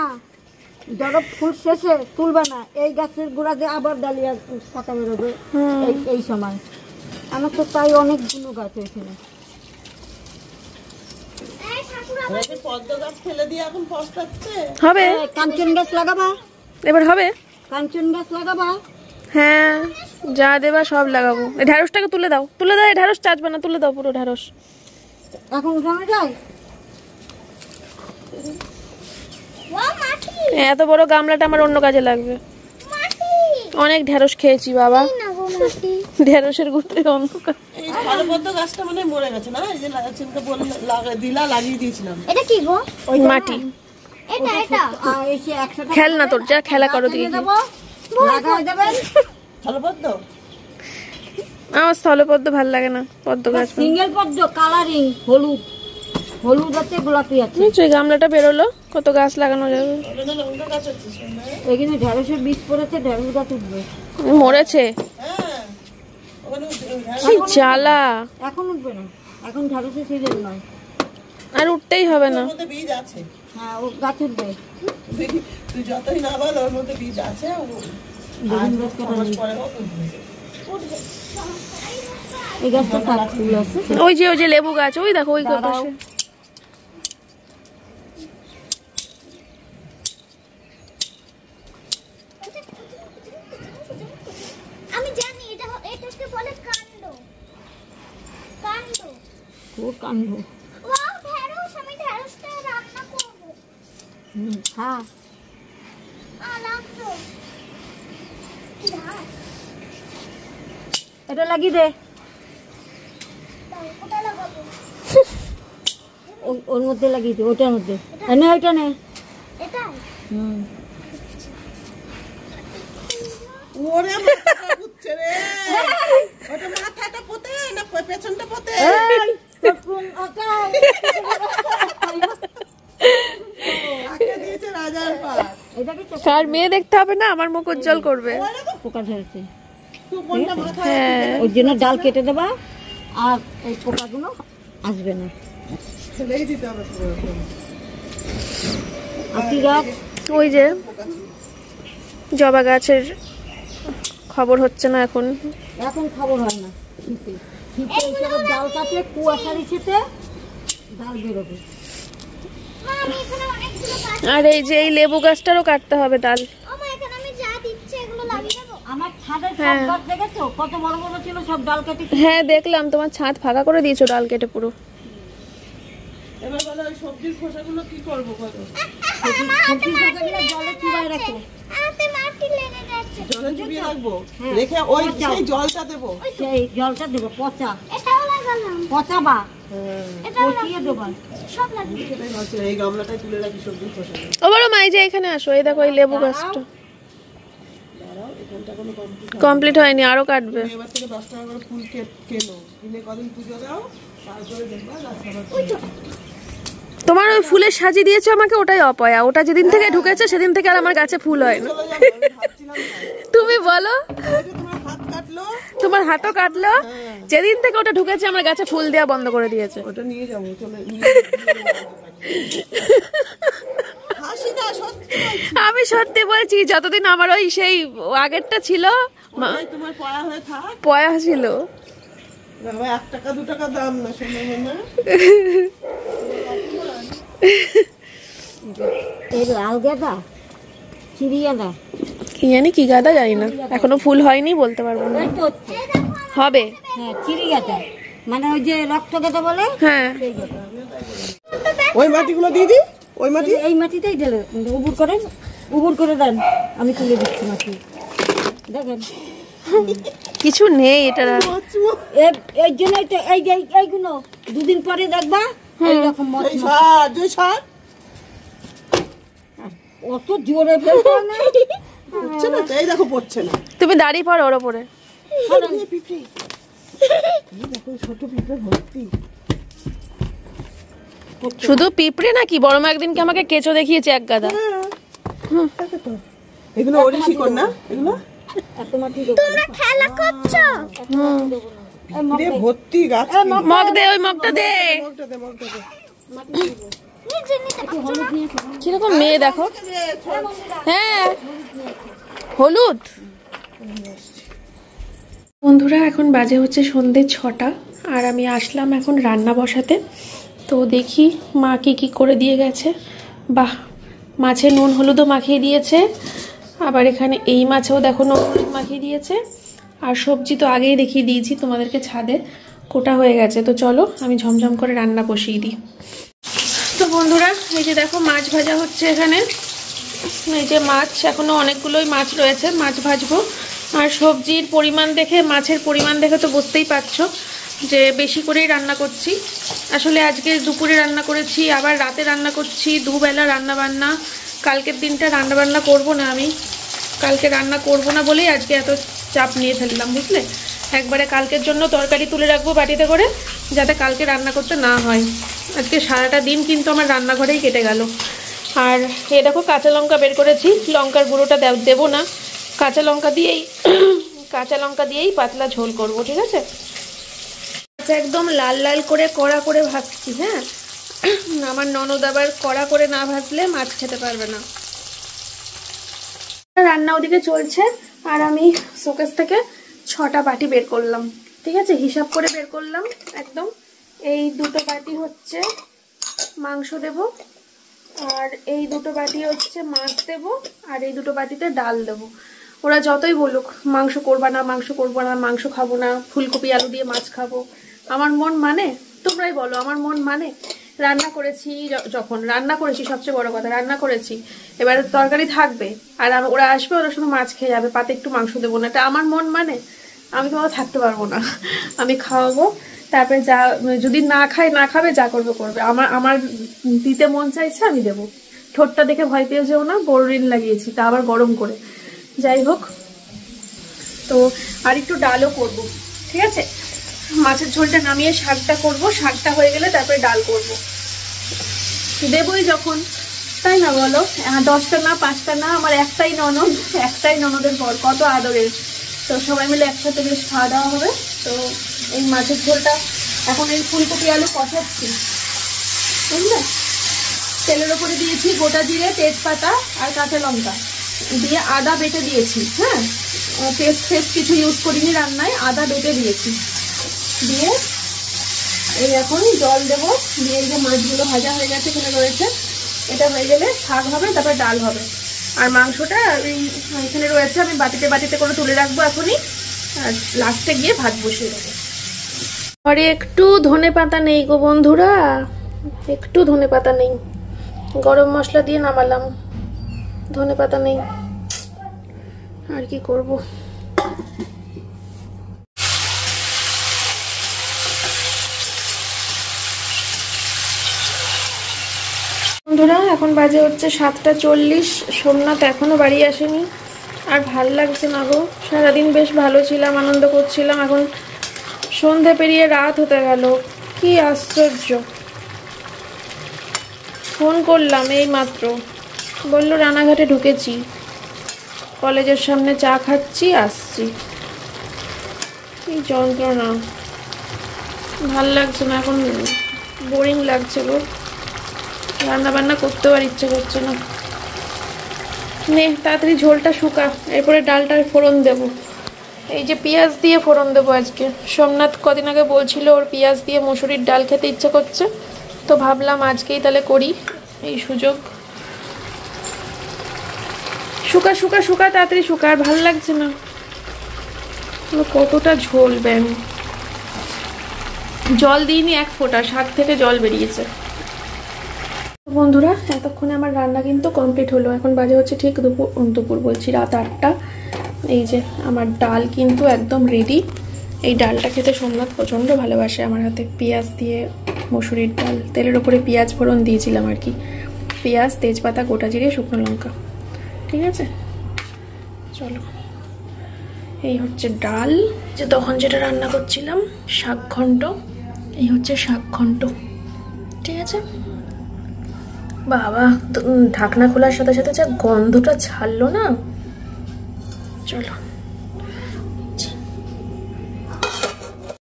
ধরো ফুল শেষে তুলবে না, এই গাছের গোড়া দিয়ে আবার ডালিয়া পাতা বেরোবে এই সময়। আমার তো তাই অনেকগুলো গাছ এখানে। ওরা পদ্ম গাছ ফেলে দিয়ে এখন পস্তাচ্ছে। হবে, কাঞ্চন গাছ লাগাবা, এবার হবে। কাঞ্চন গাছ লাগাবা। হ্যাঁ যা দেবা সব লাগাবো। এই ঢ্যাঁড়সটাকে তুলে দাও, তুলে দাও। এই ঢ্যাঁড়স চাচবে না, তুলে দাও পুরো ঢ্যাঁড়স। এখন উঠানো যায়? এত বড় গামলাটা আমার অন্য কাজে লাগবে। অনেক ঢ্যাঁড়স খেয়েছি বাবা, ঢ্যাঁড়সের গুঁড়ে অন্য কাজ। এই ফলপদ্ম গাছটা মানে মরে গেছে না? এই যে সেদিনকে লাগিয়ে দিয়েছিলাম। এটা কি গো? মাটি এটা এসে 100 টাকা খেলনা, তোর যা খেলা করো দিকে। দেবো, লাগাই দেবেন। ফলপদ্ম আমার স্থলপদ্ম ভাল লাগে না, পদ্ম গাছ। সিঙ্গেল পদ্ম, কালারিং, হলুদ, হলুদ আছে, গোলাপি আছে। এই গামলাটা বেরোলো, কত গাছ লাগানো যাবে। ওখানে লঙ্কা গাছ আছে শোনা। এখানে ঢেঁড়সের বীজ পড়েছে, ঢেঁড়স গাছ উঠবে। মরেছে, হ্যাঁ ওখানে কি জ্বালা। এখন উঠবে না, এখন ঢেঁড়সের সিজন নয়। আর উঠতেই হবে না। ওর মধ্যে বীজ আছে। হ্যাঁ, ও গাছ উঠবে। তুই যতই না বল, ওর মধ্যে বীজ আছে। পরে উঠবে। এই গাছটা থাক, ফুল আছে। ওই যে লেবু গাছ, ওই দেখো ওই পাশে। আমি জানি এটাকে বলে কাণ্ড। কাণ্ড। ও কাণ্ড। ওয়াও, ঢেঁড়স, আমি ঢেঁড়সটা রান্না করব। হ্যাঁ, লাগতো। এটা লাগিয়ে দে। ওটা লাগাবো। ওর মধ্যে লাগিয়ে দে, ওটার মধ্যে। না, এটা নে। এটাই? ওরে মাথাটা ঘুরছে রে। ওটা মাথাটা পোতে না পেছনটা পোতে? কাকে দিয়েছে রাজার পাট? কার মেয়ে দেখতে হবে না, আমার মুখ উজ্জ্বল করবে। পোকা ধরেছে, তুই কোনটা মাথায় হ্যাঁ ওর জন্য ডাল কেটে দেবা, আর এই পোকাগুলো আসবে না। ফেলেই দিতে হবে পুরো। আতি গাছ, ওই যে জবা গাছের খবর হচ্ছে না এখন। এখন খবর হয় না। শীতে শীতে এইসব ডাল কাটলে কুয়াশার ইসেতে ডাল বেরোবে। মা, আমি এখানে অনেকগুলো গাছ। আর এই যে এই লেবু গাছটারও কাটতে হবে ডাল। মা, এখানে আমি যা দিচ্ছে এগুলো লাগিয়ে দেবো। আমার ছাদের সব গাছ দেখেছো কত বড় বড় ছিল, সব ডাল কেটে। হ্যাঁ দেখলাম, তোমার ছাদ ফাঁকা করে দিয়েছো ডাল কেটে পুরো। এবার বলো ওই সবজির খোসাগুলো কি করবো বলো? সবজির খোসাগুলো জলে চুবাই রাখো। হাতে মাটি লেগে গেছে। জলে চুবিয়ে রাখবো, রেখে ওই সেই জলটা দেবো। সেই জলটা দেবো, পচা এটাও লাগালাম। পচাবা, এটাও পচিয়ে দেবা। সব লাগিয়ে সেটাই ভাবছি, এই গামলাটায় তুলে রাখি সবজির খোসাগুলো। ও বড় মাই যে এখানে আসো, এই দেখো এই লেবু গাছটা কমপ্লিট হয়নি, আরো কাটবে। এবার থেকে 10 টাকা করে ফুল কেনো, কিনে কদিন পুজো দাও, তারপরে দেখবা গাছ আবার তোমার ওই ফুলের সাজিয়ে দিয়েছো আমাকে, ওটাই অপয়া। ওটা যেদিন থেকে ঢুকেছে সেদিন থেকে আর আমার গাছে ফুল হয় না। চলে যাবে। আমি ভাবছিলাম না। তুমি বলো। ওই যে তোমার হাত কাটলে কাটলো, তোমার হাতও কাটলো। যেদিন থেকে ওটা ঢুকেছে আমার গাছে ফুল দেওয়া বন্ধ করে দিয়েছে। ওটা নিয়ে যাবো, চলে হাসি না, সত্যি বলছি। আমি সত্যি বলছি, যতদিন আমার ওই সেই আগেরটা ছিল ওটাই তোমার পড়া হয়ে থাক। পয়া ছিল। বাবা 1 টাকা 2 টাকা দাম না, শোনো না। এই লাল গাঁদা চিড়িয়ানা কি জানি কি গাদা জানি না, এখনো ফুল হয়নি, বলতে পারবো না। এই তো হচ্ছে। হবে। হ্যাঁ চিড়ি গাঁদা, মানে ওই যে রক্ত গাঁদা বলে হ্যাঁ, সেই গাঁদা। ওই মাটিগুলো দিয়ে দি, ওই মাটি। এই মাটিটাই ঢেলে উবুর করে দেন, আমি তুলে দিচ্ছি মাটি। দেখেন কিছু নেই এটা। এই জন্য এইগুলো 2 দিন পরে দেখবা এইরকম এই সার, যে সার অত জোরে ফেলতে না। পড়ছে না তো, এই দেখো পড়ছে না। তুমি দাঁড়িয়ে পড়ো ওর ওপরে। দেখো ছোট পিঁপড়ে ভর্তি। শুধু পিঁপড়ে নাকি, বড় মা একদিনকে আমাকে কেঁচো দেখিয়েছে এক গাদা। দেখো তো, এগুলো ওরই শিকড় না, এগুলো এত মাটি দেবো তোমরা খেলা করছো? পিঁপড়ে ভর্তি গাছ। মগ দে, ওই মগটা দে। মগটা দে, মগটা দে। নিজে নিতে পারছো? কিরকম মেয়ে দেখো। হ্যাঁ, হলুদ। বন্ধুরা এখন বাজে হচ্ছে সন্ধ্যে 6টা, আর আমি আসলাম এখন রান্না বসাতে। তো দেখি মা কি করে দিয়ে গেছে। বাহ, মাছে নুন হলুদও মাখিয়ে দিয়েছে, আবার এখানে এই মাছেও দেখো নুন হলুদ মাখিয়ে দিয়েছে। আর সবজি তো আগেই দেখিয়ে দিয়েছি তোমাদেরকে, ছাদে কোটা হয়ে গেছে। তো চলো আমি ঝমঝম করে রান্না বসিয়ে দিই। তো বন্ধুরা এই যে দেখো মাছ ভাজা হচ্ছে এখানে। এই যে মাছ, এখনো অনেকগুলোই মাছ রয়েছে, মাছ ভাজবো। আর সবজির পরিমাণ দেখে, মাছের পরিমাণ দেখে তো বুঝতেই পারছো যে বেশি করেই রান্না করছি। আসলে আজকে দুপুরে রান্না করেছি, আবার রাতে রান্না করছি, দুবেলা রান্না বান্না। কালকের দিনটা রান্না বান্না করবো না, আমি কালকে রান্না করব না বলেই আজকে এত চাপ নিয়ে ফেললাম, বুঝলে। একবারে কালকের জন্য তরকারি তুলে রাখবো বাটিতে করে, যাতে কালকে রান্না করতে না হয়। আজকে সারাটা দিন কিন্তু আমার রান্নাঘরেই কেটে গেল। আর এ দেখো কাঁচা লঙ্কা বের করেছি, লঙ্কার গুঁড়োটা দেবো না, কাঁচা লঙ্কা দিয়েই পাতলা ঝোল করব, ঠিক আছে। আচ্ছা, একদম লাল লাল করে কড়া করে ভাজছি। হ্যাঁ, আমার ননদ আবার কড়া করে না ভাজলে মাছ খেতে পারবে না। রান্না ওদিকে চলছে, আর আমি শোকেস থেকে 6টা বাটি বের করলাম, ঠিক আছে, হিসাব করে বের করলাম একদম। এই 2টো বাটি হচ্ছে মাংস দেব, আর এই 2টো বাটি হচ্ছে মাছ দেব, আর এই 2টো বাটিতে ডাল দেব। ওরা যতই বলুক মাংস করবা না, মাংস করবো না, মাংস খাবো না, ফুলকপি আলু দিয়ে মাছ খাবো, আমার মন মানে? তোমরাই বলো, আমার মন মানে? রান্না করেছি, যখন রান্না করেছি, সবচেয়ে বড় কথা রান্না করেছি, এবার তরকারি থাকবে, আর ওরা আসবে, ওরা শুধু মাছ খেয়ে যাবে, পাতে একটু মাংস দেবো না, এটা আমার মন মানে? আমি তো থাকতে পারবো না, আমি খাওয়াবো। তারপরে যা যদি না খায়, না খাবে, যা করবে করবে। আমার দিতে মন চাইছে, আমি দেবো। ঠোঁটটা দেখে ভয় পেয়ে যেও না, বোরোলিন লাগিয়েছি, তা আবার গরম করে। যাই হোক, তো আর একটু ডালও করব, ঠিক আছে। মাছের ঝোলটা নামিয়ে শাকটা করব, শাকটা হয়ে গেলে তারপরে ডাল করব। দেবই যখন, তাই না বলো? 10টা না 5টা না, আমার একটাই ননদের পর, কত আদরের। তো সবাই মিলে একসাথে বেশ খাওয়া দাওয়া হবে। তো এই মাছের ঝোলটা এখন এই ফুলকপি আলু কষাচ্ছি, বুঝলে। তেলের ওপরে দিয়েছি গোটা জিরে, তেজপাতা আর কাঁচা লঙ্কা দিয়ে আদা বেটে দিয়েছি। হ্যাঁ, পেস্ট কিছু ইউজ করিনি রান্নায়, আদা বেটে দিয়েছি। দিয়ে এই এখন জল দেবো, দিয়ে এই যে মাছগুলো ভাজা হয়ে গেছে এখানে রয়েছে, এটা হয়ে গেলে শাক হবে, তারপরে ডাল হবে। আর মাংসটা এখানে রয়েছে, আমি বাটিতে করে তুলে রাখবো এখনই, আর লাস্টে গিয়ে ভাত বসিয়ে দেবো। আর একটু ধনে পাতা নেই গো বন্ধুরা, একটু ধনে পাতা নেই। গরম মশলা দিয়ে নামালাম, ধনে পাতা নেই, আর কি করব। বন্ধুরা এখন বাজে হচ্ছে 7টা 40, সোমনাথ এখনো বাড়ি আসেনি। আর ভাল লাগছে না গো, সারাদিন বেশ ভালো ছিলাম, আনন্দ করছিলাম, এখন সন্ধে পেরিয়ে রাত হতে গেল, কি আশ্চর্য। ফোন করলাম এই মাত্র, বললো রানাঘাটে ঢুকেছি, কলেজের সামনে চা খাচ্ছি, আসছি। এই যন্ত্রণা, ভাল লাগছে না এখন, বোরিং লাগছে গো, রান্না বান্না করতেও আর ইচ্ছে করছে না। নে তাড়াতাড়ি ঝোলটা শুকা, এরপরে ডালটায় ফোড়ন দেব। এই যে পেঁয়াজ দিয়ে ফোড়ন দেবো আজকে। সোমনাথ কদিন আগে বলছিল ওর পেঁয়াজ দিয়ে মুসুরির ডাল খেতে ইচ্ছে করছে, তো ভাবলাম আজকেই তাহলে করি, এই সুযোগ। শুকা শুকা শুকা, তাড়াতাড়ি শুকা, আর ভাল লাগছে না। কতটা ঝোল ব্যাং, জল দিইনি এক ফোঁটা, শাক থেকে জল বেরিয়েছে। বন্ধুরা এতক্ষণে আমার রান্না কিন্তু কমপ্লিট হলো। এখন বাজে হচ্ছে ঠিক দুপুর বলছি রাত 8টা। এই যে আমার ডাল কিন্তু একদম রেডি। এই ডালটা খেতে সোমনাথ প্রচণ্ড ভালোবাসে আমার হাতে, পেঁয়াজ দিয়ে মসুরির ডাল। তেলের ওপরে পেঁয়াজ ফোড়ন দিয়েছিলাম আর কি, পেঁয়াজ, তেজপাতা, গোটা জিরে, শুকনো লঙ্কা। ঠিক আছে, চলো। এই হচ্ছে ডাল, যে তখন যেটা রান্না করছিলাম শাক ঘন্ট, এই হচ্ছে শাক ঘন্ট। ঠিক আছে, বাবা ঢাকনা খোলার সাথে সাথে যা গন্ধটা ছাড়লো না। চলো,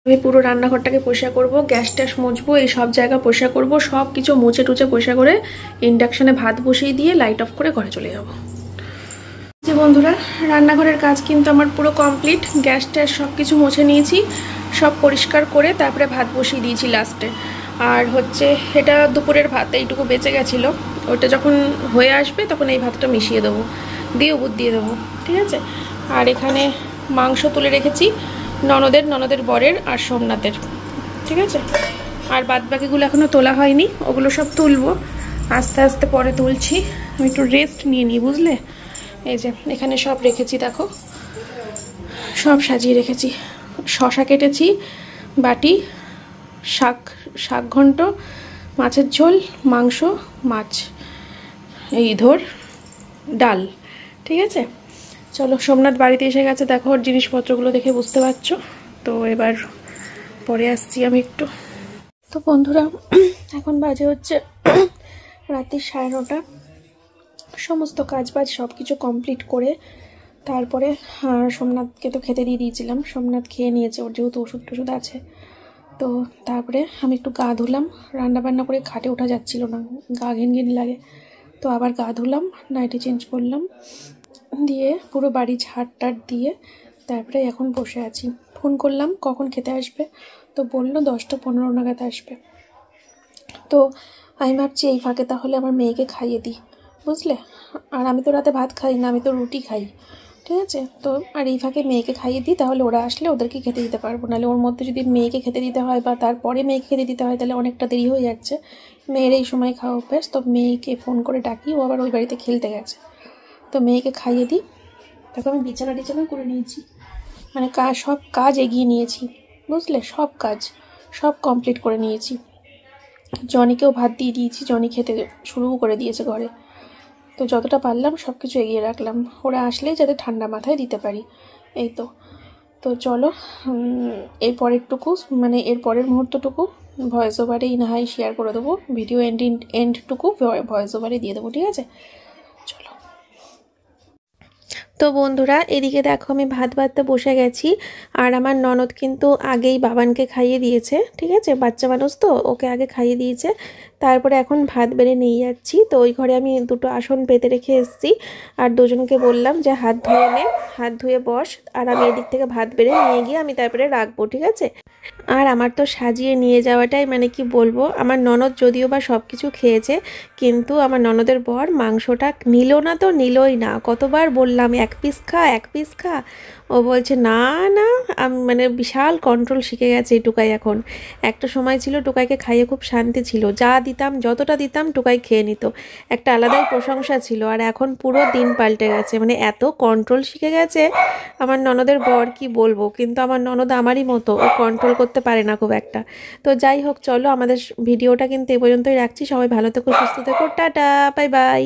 আমি পুরো রান্নাঘরটাকে পরিষ্কার করবো, গ্যাস ট্যাস মুছবো, এই সব জায়গা পরিষ্কার করবো, সব কিছু মুছে টুচে পরিষ্কার করে ইন্ডাকশনে ভাত বসিয়ে দিয়ে লাইট অফ করে ঘরে চলে যাবো। যে বন্ধুরা রান্নাঘরের কাজ কিন্তু আমার পুরো কমপ্লিট, গ্যাস ট্যাস সব কিছু মুছে নিয়েছি, সব পরিষ্কার করে তারপরে ভাত বসিয়ে দিয়েছি লাস্টে। আর হচ্ছে এটা দুপুরের ভাত, এইটুকু বেঁচে গেছিলো, ওটা যখন হয়ে আসবে তখন এই ভাতটা মিশিয়ে দেবো, দিয়ে উবুর দিয়ে দেবো। ঠিক আছে, আর এখানে মাংস তুলে রেখেছি ননদের বরের আর সোমনাথের। ঠিক আছে, আর বাদ বাকিগুলো এখনও তোলা হয়নি, ওগুলো সব তুলবো আস্তে আস্তে, পরে তুলছি। আমি একটু রেস্ট নিয়ে নিই, বুঝলে। এই যে এখানে সব রেখেছি, দেখো সব সাজিয়ে রেখেছি। শশা কেটেছি, বাটি, শাক ঘন্ট, মাছের ঝোল, মাংস, মাছ, এই ধর ডাল। ঠিক আছে, চলো। সোমনাথ বাড়িতে এসে গেছে, দেখো ওর জিনিসপত্রগুলো দেখে বুঝতে পারছো। তো এবার পরে আসছি আমি একটু। তো বন্ধুরা এখন বাজে হচ্ছে রাত্রি 9:30। সমস্ত কাজ বাজ সব কিছু কমপ্লিট করে তারপরে সোমনাথকে তো খেতে দিয়ে দিয়েছিলাম, সোমনাথ খেয়ে নিয়েছে, ওর যেহেতু ওষুধ টষুধ আছে। তো তারপরে আমি একটু গা ধুলাম, রান্নাবান্না করে খাটে ওঠা যাচ্ছিল না, গা ঘিন লাগে। তো আবার গা ধুলাম, নাইটি চেঞ্জ করলাম, দিয়ে পুরো বাড়ি ঝাড় দিয়ে তারপরে এখন বসে আছি। ফোন করলাম কখন খেতে আসবে, তো বললো 10টা 15 নাগাদ আসবে। তো আমি ভাবছি এই ফাঁকে তাহলে আমার মেয়েকে খাইয়ে দিই, বুঝলে। আর আমি তো রাতে ভাত খাই না, আমি তো রুটি খাই। ঠিক আছে, তো আর এই ফাঁকে মেয়েকে খাইয়ে দিই, তাহলে ওরা আসলে ওদেরকে খেতে দিতে পারবো। নাহলে ওর মধ্যে যদি মেয়েকে খেতে দিতে হয় বা তারপরে মেয়েকে খেতে দিতে হয় তাহলে অনেকটা দেরি হয়ে যাচ্ছে। মেয়ের এই সময় খাওয়া অভ্যাস, তো মেয়েকে ফোন করে ডাকি, ও আবার ওই বাড়িতে খেলতে গেছে। তো মেয়েকে খাইয়ে দিই। তারপর আমি বিছানা করে নিয়েছি, মানে সব কাজ এগিয়ে নিয়েছি, বুঝলে। সব কাজ সব কমপ্লিট করে নিয়েছি। জনিকেও ভাত দিয়ে দিয়েছি, জনি খেতে শুরু করে দিয়েছে ঘরে। তো যতটা পারলাম সব কিছু এগিয়ে রাখলাম, ওরা আসলেই যাতে ঠান্ডা মাথায় দিতে পারি। এই তো। তো চলো এর পরেরটুকু, মানে এর পরের মুহূর্তটুকু ভয়েস ওভারেই না হয় শেয়ার করে দেবো, ভিডিও এন্ডটুকু ভয়েস ওভারে দিয়ে দেবো। ঠিক আছে, চলো। তো বন্ধুরা এদিকে দেখো আমি ভাত বাড়তে বসে গেছি, আর আমার ননদ কিন্তু আগেই বাবানকে খাইয়ে দিয়েছে। ঠিক আছে, বাচ্চা মানুষ তো, ওকে আগে খাইয়ে দিয়েছে, তারপরে এখন ভাত বেড়ে নিয়ে যাচ্ছি। তো ওই ঘরে আমি দুটো আসন পেতে রেখে এসেছি, আর দুজনকে বললাম যে হাত ধুয়ে নে, হাত ধুয়ে বস, আর আমি এদিক থেকে ভাত বেড়ে নিয়ে গিয়ে আমি তারপরে রাখবো। ঠিক আছে, আর আমার তো সাজিয়ে নিয়ে যাওয়াটাই মানে কি বলবো, আমার ননদ যদিও বা সব কিছু খেয়েছে, কিন্তু আমার ননদের বর মাংসটা নিল না, তো নিলই না। কতবার বললাম 1 পিস খা 1 পিস খা, ও বলছে না না। আমি মানে বিশাল কন্ট্রোল শিখে গেছে এই টুকাই এখন। একটা সময় ছিল টুকাইকে খাইয়ে খুব শান্তি ছিল, যা দিতাম যতটা দিতাম টুকাই খেয়ে নিত, একটা আলাদাই প্রশংসা ছিল। আর এখন পুরো দিন পাল্টে গেছে, মানে এত কন্ট্রোল শিখে গেছে আমার ননদের বর, কি বলবো। কিন্তু আমার ননদ আমারই মতো, ও কন্ট্রোল করতে পারে না খুব একটা। তো যাই হোক, চলো আমাদের ভিডিওটা কিন্তু এ পর্যন্তই রাখছি। সবাই ভালো থেকো, সুস্থ থেকো, টাটা, বাই বাই।